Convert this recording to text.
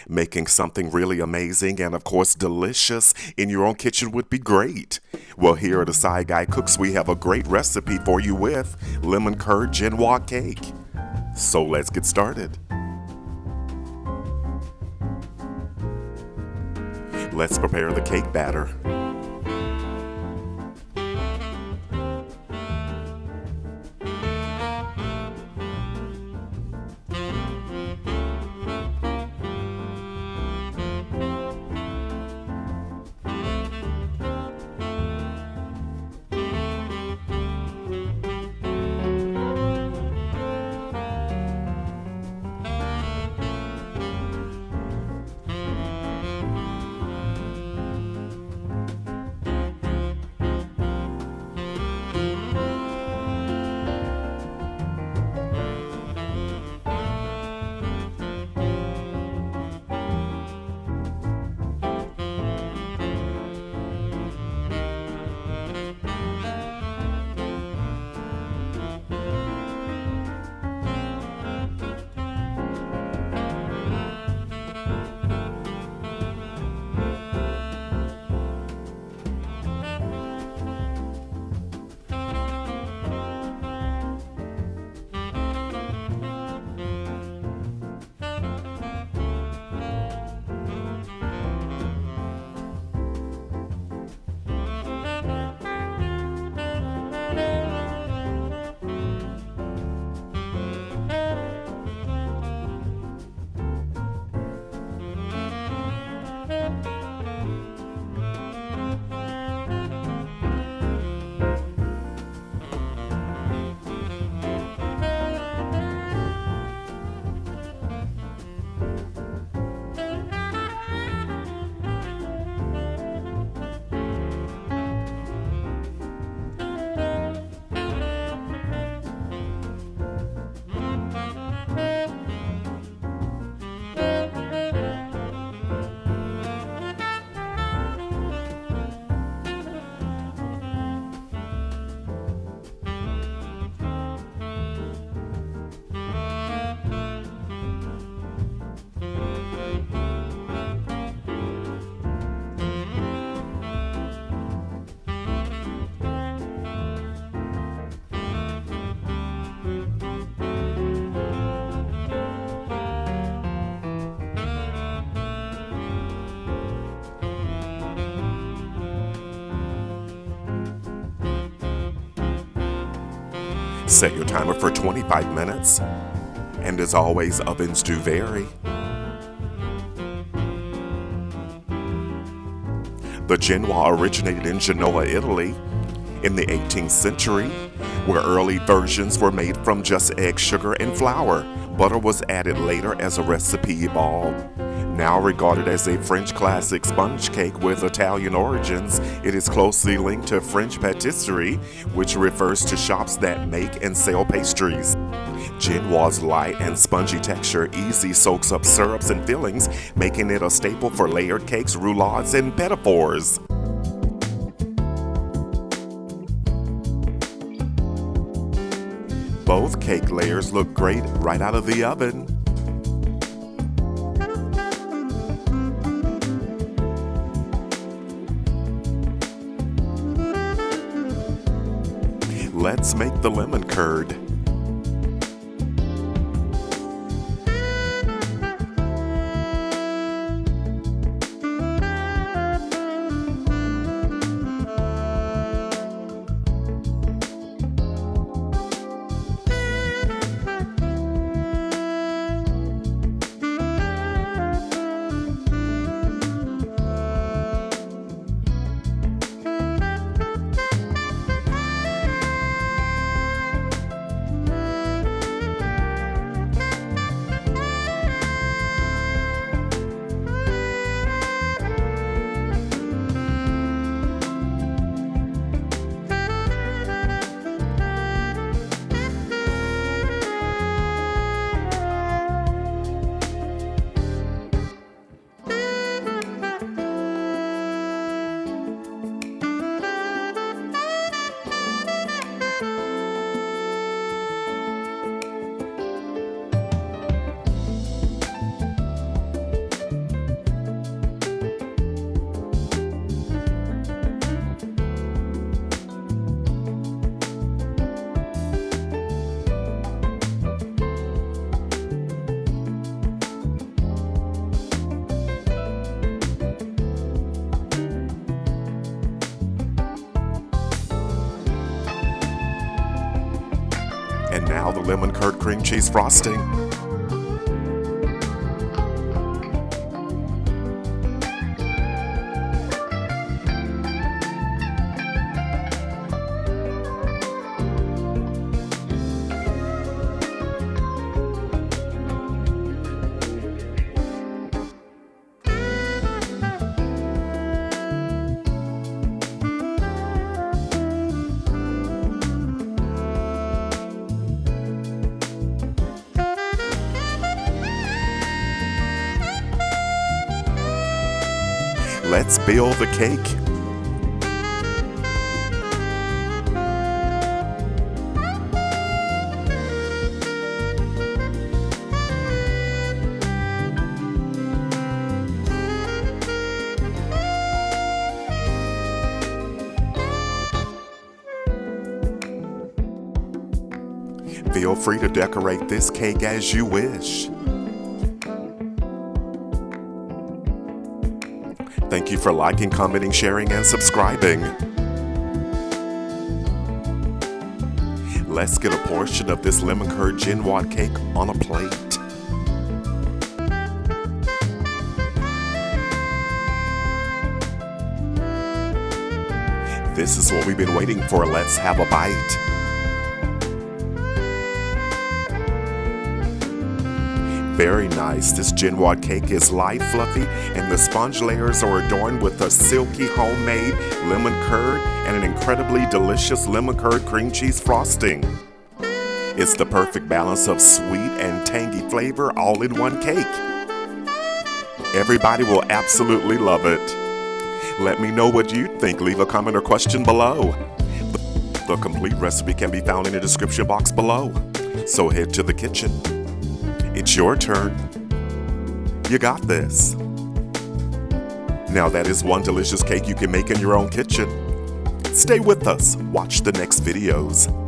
Making something really amazing and, of course, delicious in your own kitchen would be great. Well, here at the Side Guy Cooks, we have a great recipe for you with Lemon Curd Genoise Cake. So let's get started. Let's prepare the cake batter. Set your timer for 25 minutes. And as always, ovens do vary. The Genoise originated in Genoa, Italy in the 18th century, where early versions were made from just egg, sugar, and flour. Butter was added later as a recipe evolved. Now regarded as a French classic sponge cake with Italian origins, it is closely linked to French patisserie, which refers to shops that make and sell pastries. Genoise' light and spongy texture easily soaks up syrups and fillings, making it a staple for layered cakes, rouleaux, and petit fours. Both cake layers look great right out of the oven. Let's make the lemon curd. lemon curd cream cheese frosting. Let's build the cake. Feel free to decorate this cake as you wish. Thank you for liking, commenting, sharing, and subscribing. Let's get a portion of this lemon curd genoise cake on a plate. This is what we've been waiting for. Let's have a bite. Very nice. This genoise cake is light, fluffy, and the sponge layers are adorned with a silky homemade lemon curd and an incredibly delicious lemon curd cream cheese frosting. It's the perfect balance of sweet and tangy flavor all in one cake. Everybody will absolutely love it. Let me know what you think. Leave a comment or question below. The complete recipe can be found in the description box below. So head to the kitchen. It's your turn. You got this. Now that is one delicious cake you can make in your own kitchen. Stay with us. Watch the next videos.